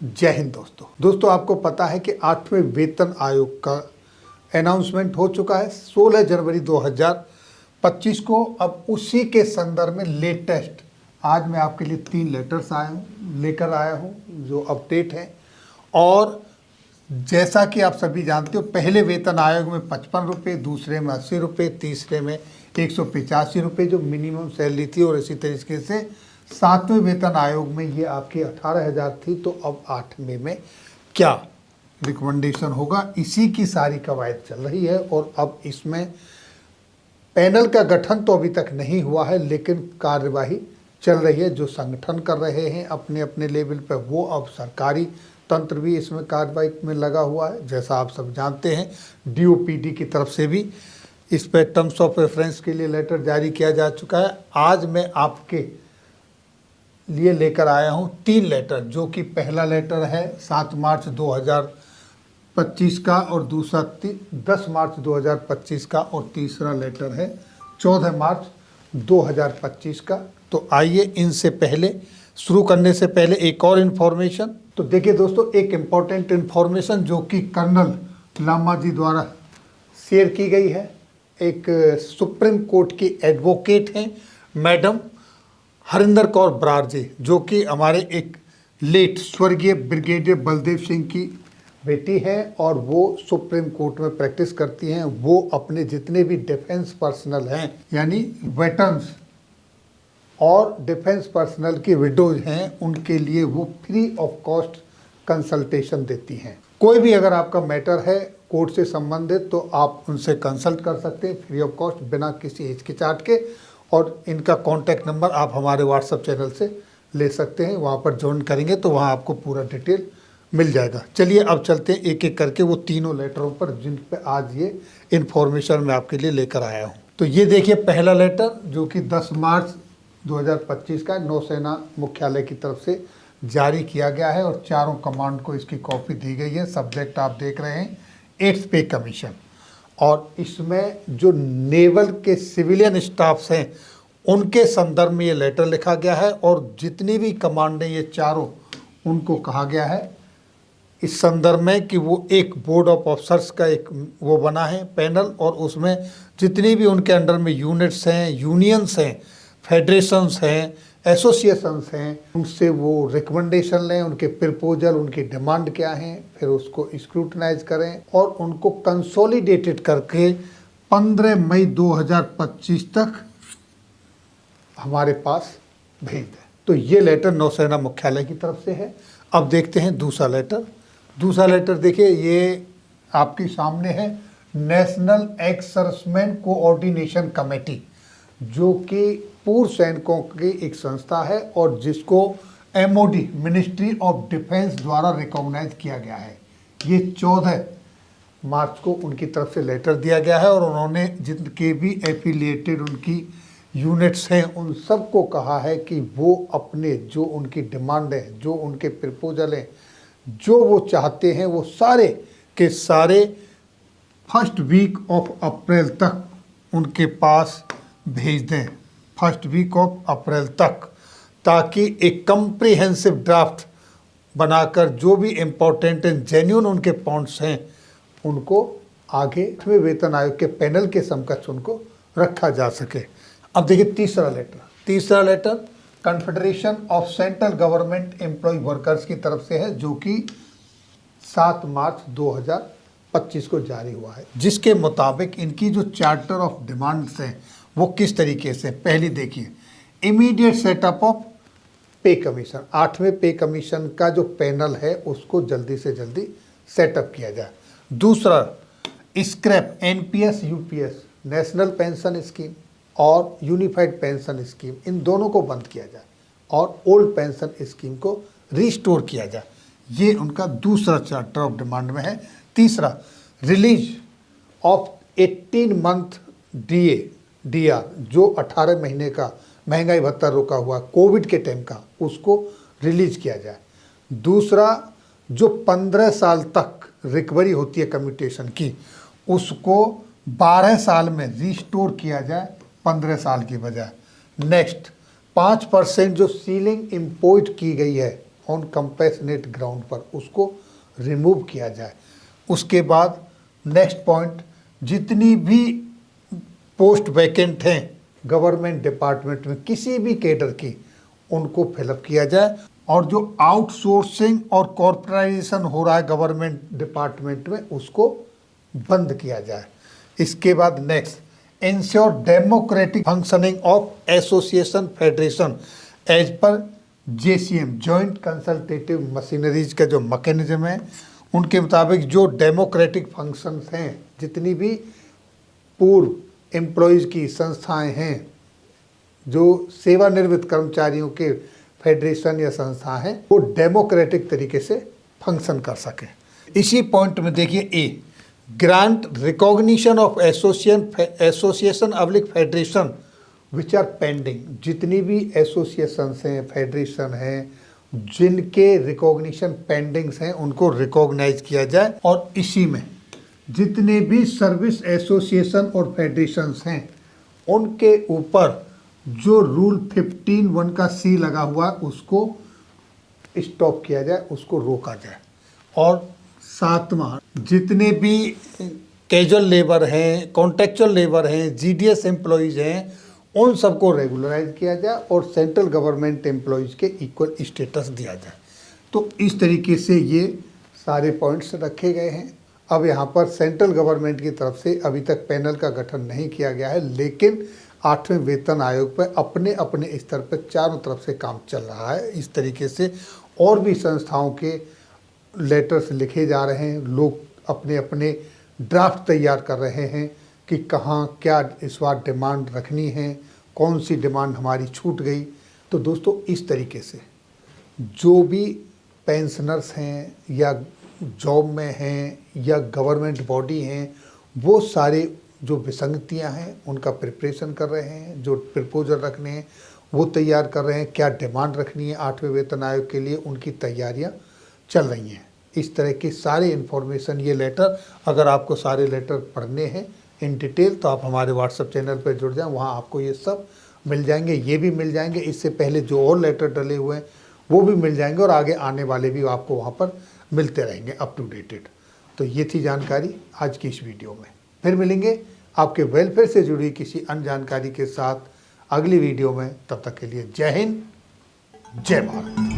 जय हिंद दोस्तों आपको पता है कि 8वें वेतन आयोग का अनाउंसमेंट हो चुका है 16 जनवरी 2025 को। अब उसी के संदर्भ में लेटेस्ट आज मैं आपके लिए 3 लेटर्स लेकर आया हूं जो अपडेट है। और जैसा कि आप सभी जानते हो, पहले वेतन आयोग में 55 रुपये, दूसरे में 80 रुपये, तीसरे में 185 रुपये जो मिनिमम सैलरी थी, और इसी तरीके से 7वें वेतन आयोग में ये आपकी 18,000 थी। तो अब 8वें में क्या रिकमेंडेशन होगा, इसी की सारी कवायद चल रही है। और अब इसमें पैनल का गठन तो अभी तक नहीं हुआ है, लेकिन कार्यवाही चल रही है। जो संगठन कर रहे हैं अपने अपने लेवल पर, वो अब सरकारी तंत्र भी इसमें कार्रवाई में लगा हुआ है। जैसा आप सब जानते हैं, DOPD की तरफ से भी इस पर टर्म्स ऑफ रेफरेंस के लिए लेटर जारी किया जा चुका है। आज मैं आपके लिए लेकर आया हूं 3 लेटर, जो कि पहला लेटर है 7 मार्च 2025 का, और दूसरा 10 मार्च 2025 का, और तीसरा लेटर है 14 मार्च 2025 का। तो आइए, इनसे पहले शुरू करने से पहले एक और इन्फॉर्मेशन। तो देखिए दोस्तों, एक इम्पॉर्टेंट इन्फॉर्मेशन जो कि कर्नल लामा जी द्वारा शेयर की गई है। एक सुप्रीम कोर्ट की एडवोकेट हैं मैडम हरिंदर कौर बरार जी, जो कि हमारे एक लेट स्वर्गीय ब्रिगेडियर बलदेव सिंह की बेटी है, और वो सुप्रीम कोर्ट में प्रैक्टिस करती हैं। वो अपने जितने भी डिफेंस पर्सनल हैं, यानी वेटरन्स और डिफेंस पर्सनल की विडोज हैं, उनके लिए वो फ्री ऑफ कॉस्ट कंसल्टेशन देती हैं। कोई भी अगर आपका मैटर है कोर्ट से संबंधित, तो आप उनसे कंसल्ट कर सकते हैं फ्री ऑफ कॉस्ट, बिना किसी हिचकिचाहट के। और इनका कॉन्टैक्ट नंबर आप हमारे व्हाट्सएप चैनल से ले सकते हैं। वहाँ पर ज्वाइन करेंगे तो वहाँ आपको पूरा डिटेल मिल जाएगा। चलिए अब चलते हैं एक एक करके वो तीनों लेटरों पर, जिन पे आज ये इन्फॉर्मेशन मैं आपके लिए लेकर आया हूँ। तो ये देखिए पहला लेटर, जो कि 10 मार्च 2025 का नौसेना मुख्यालय की तरफ से जारी किया गया है, और चारों कमांड को इसकी कॉपी दी गई है। सब्जेक्ट आप देख रहे हैं 8th पे कमीशन, और इसमें जो नेवल के सिविलियन स्टाफ्स हैं उनके संदर्भ में ये लेटर लिखा गया है। और जितनी भी कमांडें ये चारों, उनको कहा गया है इस संदर्भ में कि वो एक बोर्ड ऑफ ऑफिसर्स का एक वो बना है पैनल, और उसमें जितनी भी उनके अंडर में यूनिट्स हैं, यूनियंस हैं, फेडरेशंस हैं, एसोसिएशंस हैं, उनसे वो रिकमेंडेशन लें, उनके प्रपोजल, उनकी डिमांड क्या हैं, फिर उसको स्क्रूटनाइज करें और उनको कंसोलिडेटेड करके 15 मई 2025 तक हमारे पास भेज दें। तो ये लेटर नौसेना मुख्यालय की तरफ से है। अब देखते हैं दूसरा लेटर। दूसरा लेटर देखिए, ये आपके सामने है national ex serviceman coordination committee, जो कि पूर्व सैनिकों की एक संस्था है, और जिसको MOD मिनिस्ट्री ऑफ डिफेंस द्वारा रिकॉग्नाइज किया गया है। ये 14 मार्च को उनकी तरफ से लेटर दिया गया है, और उन्होंने जिनके भी एफिलिएटेड उनकी यूनिट्स हैं उन सबको कहा है कि वो अपने जो उनकी डिमांड है, जो उनके प्रपोजल हैं, जो वो चाहते हैं, वो सारे के सारे फर्स्ट वीक ऑफ अप्रैल तक उनके पास भेज दें। फर्स्ट वीक ऑफ अप्रैल तक, ताकि एक कम्प्रिहेंसिव ड्राफ्ट बनाकर जो भी इम्पोर्टेंट एंड जेन्युइन उनके पॉइंट्स हैं उनको आगे वेतन आयोग के पैनल के समकक्ष उनको रखा जा सके। अब देखिए तीसरा letter confederation of central government employ workers की तरफ से है, जो कि 7 मार्च 2025 को जारी हुआ है, जिसके मुताबिक इनकी जो चार्टर ऑफ डिमांड्स हैं वो किस तरीके से। पहली देखिए, इमीडिएट सेटअप ऑफ पे कमीशन, 8वें पे कमीशन का जो पैनल है उसको जल्दी से जल्दी सेटअप किया जाए। दूसरा, scrap NPS UPS national pension scheme और यूनिफाइड पेंशन स्कीम, इन दोनों को बंद किया जाए, और ओल्ड पेंशन स्कीम को रिस्टोर किया जाए। ये उनका दूसरा चार्टर ऑफ डिमांड में है। तीसरा, रिलीज ऑफ 18 मंथ DR, जो 18 महीने का महंगाई भत्ता रोका हुआ कोविड के टाइम का, उसको रिलीज किया जाए। दूसरा, जो 15 साल तक रिकवरी होती है कम्यूटेशन की, उसको 12 साल में रिस्टोर किया जाए, 15 साल की बजाय। नेक्स्ट, 5% जो सीलिंग इम्पोज की गई है ऑन कंपैशनेट ग्राउंड पर उसको रिमूव किया जाए। उसके बाद नेक्स्ट पॉइंट, जितनी भी पोस्ट वैकेंट हैं गवर्नमेंट डिपार्टमेंट में किसी भी कैडर की, उनको फिलअप किया जाए। और जो आउटसोर्सिंग और कॉर्पोरेटाइजेशन हो रहा है गवर्नमेंट डिपार्टमेंट में, उसको बंद किया जाए। इसके बाद next, ensure democratic functioning of association federation as पर JCM, जॉइंट कंसल्टेटिव मशीनरीज का जो मैकेनिज्म है, उनके मुताबिक जो डेमोक्रेटिक फंक्शंस हैं, जितनी भी पूर्व एम्प्लॉयज़ की संस्थाएं हैं, जो सेवानिवृत्त कर्मचारियों के फेडरेशन या संस्था हैं, वो डेमोक्रेटिक तरीके से फंक्शन कर सकें। इसी पॉइंट में देखिए A, grant recognition of association अब्लिक फेडरेशन विच आर पेंडिंग, जितनी भी एसोसिएशंस हैं, फेडरेशन हैं, जिनके रिकॉग्निशन पेंडिंग्स हैं, उनको रिकॉग्नाइज किया जाए। और इसी में जितने भी सर्विस एसोसिएशन और फेडरेशंस हैं, उनके ऊपर जो रूल 15(1) का C लगा हुआ है, उसको स्टॉप किया जाए, उसको रोका जाए। और सातवां, जितने भी कैजुअल लेबर हैं, कॉन्ट्रेक्चुअल लेबर हैं, GDS एम्प्लॉयज़ हैं, उन सबको रेगुलराइज किया जाए और सेंट्रल गवर्नमेंट एम्प्लॉयज़ के इक्वल स्टेटस दिया जाए। तो इस तरीके से ये सारे पॉइंट्स रखे गए हैं। अब यहाँ पर सेंट्रल गवर्नमेंट की तरफ से अभी तक पैनल का गठन नहीं किया गया है, लेकिन 8वें वेतन आयोग पर अपने अपने स्तर पर चारों तरफ से काम चल रहा है। इस तरीके से और भी संस्थाओं के लेटर्स लिखे जा रहे हैं, लोग अपने अपने ड्राफ्ट तैयार कर रहे हैं कि कहाँ क्या इस बार डिमांड रखनी है, कौन सी डिमांड हमारी छूट गई। तो दोस्तों, इस तरीके से जो भी पेंशनर्स हैं या जॉब में हैं या गवर्नमेंट बॉडी हैं, वो सारे जो विसंगतियां हैं उनका प्रिपरेशन कर रहे हैं, जो प्रपोजल रखने हैं वो तैयार कर रहे हैं, क्या डिमांड रखनी है 8वें वेतन आयोग के लिए, उनकी तैयारियां चल रही हैं। इस तरह की सारी इन्फॉर्मेशन, ये लेटर, अगर आपको सारे लेटर पढ़ने हैं इन डिटेल, तो आप हमारे व्हाट्सएप चैनल पर जुड़ जाएं, वहाँ आपको ये सब मिल जाएंगे। ये भी मिल जाएंगे, इससे पहले जो और लेटर डले हुए हैं वो भी मिल जाएंगे, और आगे आने वाले भी आपको वहाँ पर मिलते रहेंगे अप टू डेटेड। तो ये थी जानकारी आज की इस वीडियो में। फिर मिलेंगे आपके वेलफेयर से जुड़ी किसी अन्य जानकारी के साथ अगली वीडियो में। तब तक के लिए जय हिंद, जय भारत।